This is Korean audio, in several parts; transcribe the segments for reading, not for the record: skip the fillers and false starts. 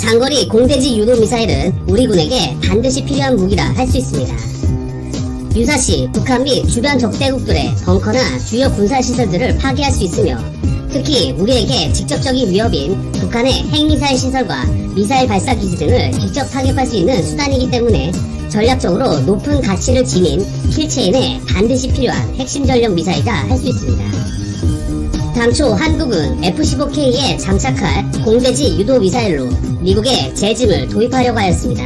장거리 공대지 유도 미사일은 우리 군에게 반드시 필요한 무기라 할 수 있습니다. 유사시 북한 및 주변 적대국들의 벙커나 주요 군사시설들을 파괴할 수 있으며 특히 우리에게 직접적인 위협인 북한의 핵미사일 시설과 미사일 발사 기지 등을 직접 타격할 수 있는 수단이기 때문에 전략적으로 높은 가치를 지닌 킬체인에 반드시 필요한 핵심 전력 미사일이라 할 수 있습니다. 당초 한국은 F-15K에 장착할 공대지 유도 미사일로 미국에 제짐을 도입하려고 하였습니다.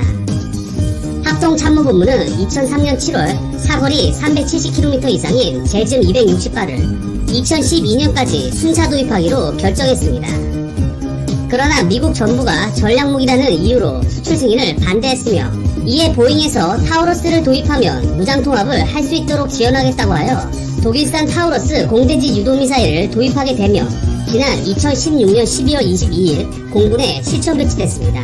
합동참모본부는 2003년 7월 사거리 370km 이상인 제짐 260발을 2012년까지 순차 도입하기로 결정했습니다. 그러나 미국 정부가 전략무기라는 이유로 수출 승인을 반대했으며 이에 보잉에서 타우러스를 도입하면 무장통합을 할 수 있도록 지원하겠다고 하여 독일산 타우러스 공대지 유도미사일을 도입하게 되며 지난 2016년 12월 22일 공군에 실전 배치됐습니다.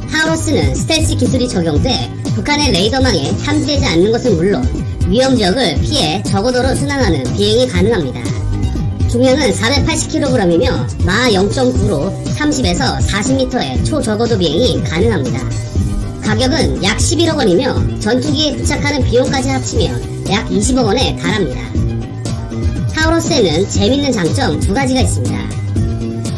타우러스는 스텔스 기술이 적용돼 북한의 레이더망에 탐지되지 않는 것은 물론 위험지역을 피해 저고도로 순항하는 비행이 가능합니다. 중량은 480kg이며 마하 0.9로 30에서 40m의 초저고도 비행이 가능합니다. 가격은 약 11억 원이며 전투기에 부착하는 비용까지 합치면 약 20억 원에 달합니다. 타우러스에는 재밌는 장점 두 가지가 있습니다.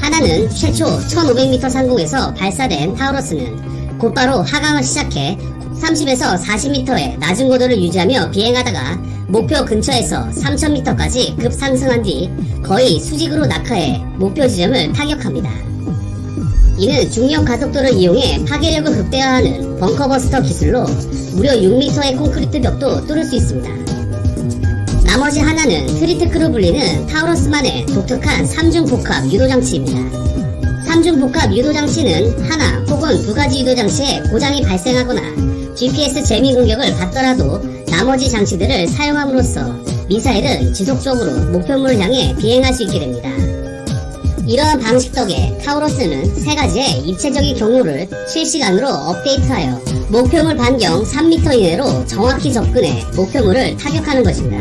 하나는 최초 1500m 상공에서 발사된 타우러스는 곧바로 하강을 시작해 30에서 40m의 낮은 고도를 유지하며 비행하다가 목표 근처에서 3000m까지 급상승한 뒤 거의 수직으로 낙하해 목표 지점을 타격합니다. 이는 중력 가속도를 이용해 파괴력을 극대화하는 벙커버스터 기술로 무려 6m의 콘크리트 벽도 뚫을 수 있습니다. 나머지 하나는 트리트크로 불리는 타우러스만의 독특한 3중 복합 유도장치입니다. 3중 복합 유도장치는 하나 혹은 두 가지 유도장치에 고장이 발생하거나 GPS 재미 공격을 받더라도 나머지 장치들을 사용함으로써 미사일은 지속적으로 목표물을 향해 비행할 수 있게 됩니다. 이러한 방식 덕에 타우러스는 세 가지의 입체적인 경로를 실시간으로 업데이트하여 목표물 반경 3m 이내로 정확히 접근해 목표물을 타격하는 것입니다.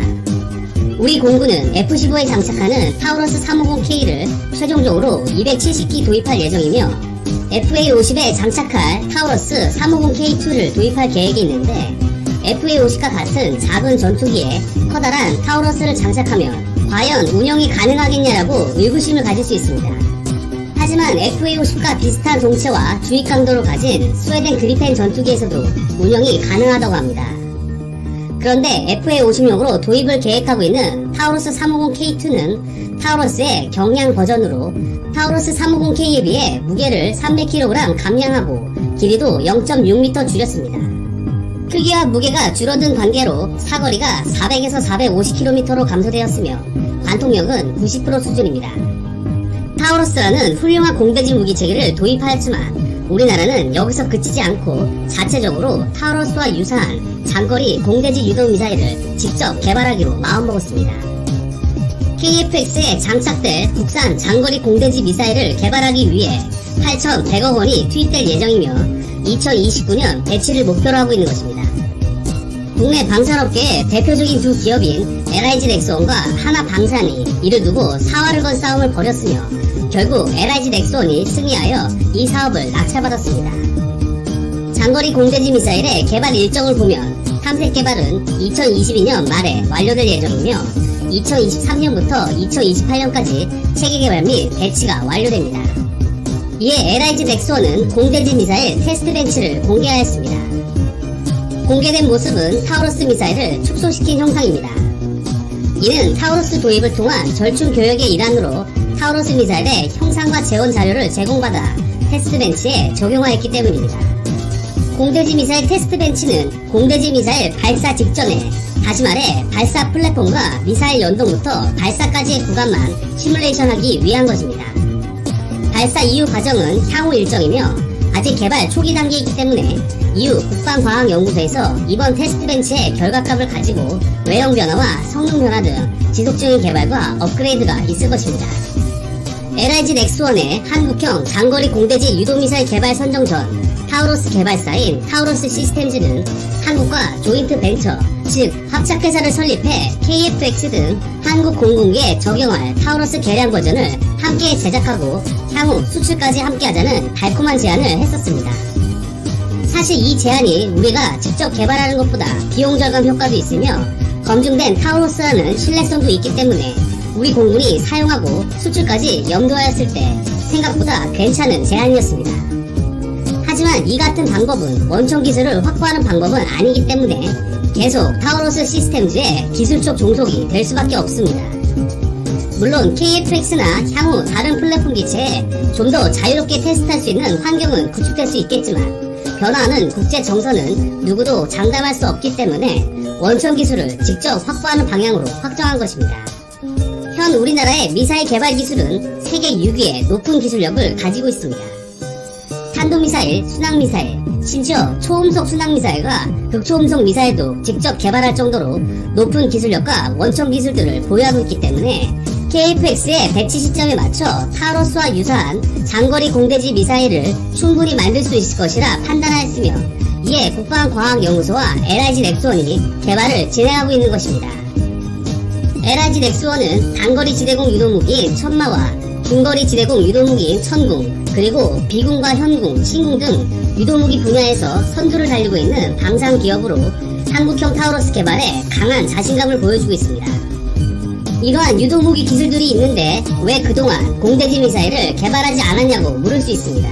우리 공군은 F-15에 장착하는 타우러스 350K를 최종적으로 270기 도입할 예정이며 FA-50에 장착할 타우러스 350K2를 도입할 계획이 있는데 FA-50과 같은 작은 전투기에 커다란 타우러스를 장착하면 과연 운영이 가능하겠냐라고 의구심을 가질 수 있습니다. 하지만 FA-50과 비슷한 동체와 주입 강도를 가진 스웨덴 그리펜 전투기에서도 운영이 가능하다고 합니다. 그런데 FA-50용으로 도입을 계획하고 있는 타우러스 350K2는 타우러스의 경량 버전으로 타우러스 350K에 비해 무게를 300kg 감량하고 길이도 0.6m 줄였습니다. 크기와 무게가 줄어든 관계로 사거리가 400에서 450km로 감소되었으며 관통력은 90% 수준입니다. 타우러스라는 훌륭한 공대지 무기 체계를 도입하였지만 우리나라는 여기서 그치지 않고 자체적으로 타우러스와 유사한 장거리 공대지 유도 미사일을 직접 개발하기로 마음먹었습니다. KF-X에 장착될 국산 장거리 공대지 미사일을 개발하기 위해 8,100억 원이 투입될 예정이며 2029년 배치를 목표로 하고 있는 것입니다. 국내 방산업계의 대표적인 두 기업인 LIG 넥스원과 하나방산이 이를 두고 사활을 건 싸움을 벌였으며 결국 LIG 넥스원이 승리하여 이 사업을 낙찰받았습니다. 장거리 공대지 미사일의 개발 일정을 보면 탐색 개발은 2022년 말에 완료될 예정이며 2023년부터 2028년까지 체계 개발 및 배치가 완료됩니다. 이에 LIG 넥스원은 공대지 미사일 테스트 벤치를 공개하였습니다. 공개된 모습은 타우러스 미사일을 축소시킨 형상입니다. 이는 타우러스 도입을 통한 절충 교역의 일환으로 타우러스 미사일의 형상과 재원 자료를 제공받아 테스트 벤치에 적용하였기 때문입니다. 공대지 미사일 테스트 벤치는 공대지 미사일 발사 직전에 다시 말해 발사 플랫폼과 미사일 연동부터 발사까지의 구간만 시뮬레이션하기 위한 것입니다. 발사 이후 과정은 향후 일정이며 아직 개발 초기 단계이기 때문에 이후 국방과학연구소에서 이번 테스트 벤치의 결과값을 가지고 외형 변화와 성능 변화 등 지속적인 개발과 업그레이드가 있을 것입니다. LIG 넥스원의 한국형 장거리 공대지 유도미사일 개발 선정 전 타우로스 개발사인 타우로스 시스템즈는 한국과 조인트 벤처, 즉 합작회사를 설립해 KFX 등 한국 공군기에 적용할 타우로스 개량 버전을 함께 제작하고 향후 수출까지 함께하자는 달콤한 제안을 했었습니다. 사실 이 제안이 우리가 직접 개발하는 것보다 비용 절감 효과도 있으며 검증된 타우로스라는 신뢰성도 있기 때문에 우리 공군이 사용하고 수출까지 염두하였을 때 생각보다 괜찮은 제안이었습니다. 하지만 이 같은 방법은 원천 기술을 확보하는 방법은 아니기 때문에 계속 타우로스 시스템즈의 기술적 종속이 될 수밖에 없습니다. 물론 KFX나 향후 다른 플랫폼 기체에 좀 더 자유롭게 테스트할 수 있는 환경은 구축될 수 있겠지만 변화하는 국제 정서는 누구도 장담할 수 없기 때문에 원천 기술을 직접 확보하는 방향으로 확정한 것입니다. 현 우리나라의 미사일 개발 기술은 세계 6위의 높은 기술력을 가지고 있습니다. 탄도미사일, 순항미사일, 심지어 초음속 순항미사일과 극초음속 미사일도 직접 개발할 정도로 높은 기술력과 원천 기술들을 보유하고 있기 때문에 KFX의 배치 시점에 맞춰 타우로스와 유사한 장거리 공대지 미사일을 충분히 만들 수 있을 것이라 판단하였으며 이에 국방과학연구소와 LIG 넥스원이 개발을 진행하고 있는 것입니다. LIG 넥스원은 단거리 지대공 유도무기인 천마와 중거리 지대공 유도무기인 천궁, 그리고 비궁과 현궁, 신궁 등 유도무기 분야에서 선두를 달리고 있는 방산 기업으로 한국형 타우로스 개발에 강한 자신감을 보여주고 있습니다. 이러한 유도무기 기술들이 있는데 왜 그동안 공대지 미사일을 개발하지 않았냐고 물을 수 있습니다.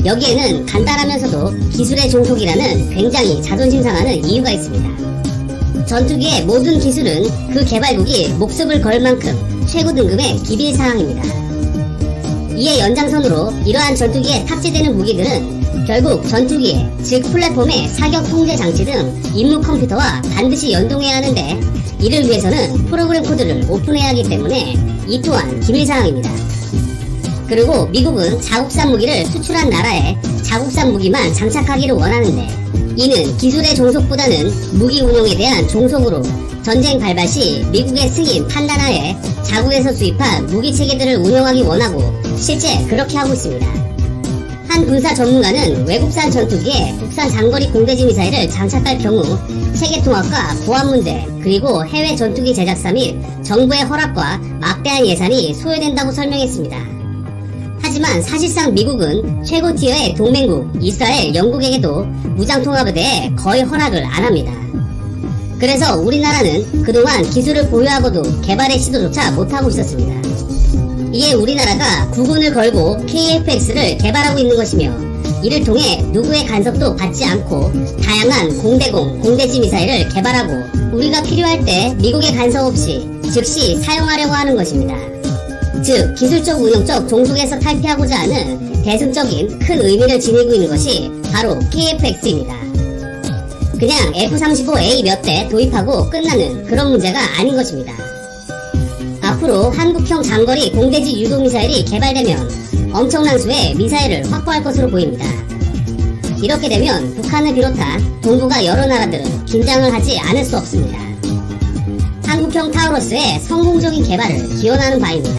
여기에는 간단하면서도 기술의 종속이라는 굉장히 자존심 상하는 이유가 있습니다. 전투기의 모든 기술은 그 개발국이 목숨을 걸 만큼 최고 등급의 기밀사항입니다. 이에 연장선으로 이러한 전투기에 탑재되는 무기들은 결국 전투기에, 즉 플랫폼의 사격 통제 장치 등 임무 컴퓨터와 반드시 연동해야 하는데 이를 위해서는 프로그램 코드를 오픈해야 하기 때문에 이 또한 기밀사항입니다. 그리고 미국은 자국산 무기를 수출한 나라에 자국산 무기만 장착하기를 원하는데 이는 기술의 종속보다는 무기 운용에 대한 종속으로 전쟁 발발 시 미국의 승인 판단하에 자국에서 수입한 무기 체계들을 운영하기 원하고 실제 그렇게 하고 있습니다. 한 군사 전문가는 외국산 전투기에 국산 장거리 공대지 미사일을 장착할 경우 체계 통합과 보안 문제, 그리고 해외 전투기 제작사 및 정부의 허락과 막대한 예산이 소요된다고 설명했습니다. 하지만 사실상 미국은 최고 티어의 동맹국 이스라엘, 영국에게도 무장 통합에 대해 거의 허락을 안 합니다. 그래서 우리나라는 그동안 기술을 보유하고도 개발의 시도조차 못하고 있었습니다. 이에 우리나라가 국운을 걸고 KFX를 개발하고 있는 것이며 이를 통해 누구의 간섭도 받지 않고 다양한 공대공, 공대지 미사일을 개발하고 우리가 필요할 때 미국의 간섭 없이 즉시 사용하려고 하는 것입니다. 즉 기술적 운영적 종속에서 탈피하고자 하는 대승적인 큰 의미를 지니고 있는 것이 바로 KFX입니다. 그냥 F-35A 몇 대 도입하고 끝나는 그런 문제가 아닌 것입니다. 앞으로 한국형 장거리 공대지 유도미사일이 개발되면 엄청난 수의 미사일을 확보할 것으로 보입니다. 이렇게 되면 북한을 비롯한 동북아 여러 나라들은 긴장을 하지 않을 수 없습니다. 한국형 타우로스의 성공적인 개발을 기원하는 바입니다.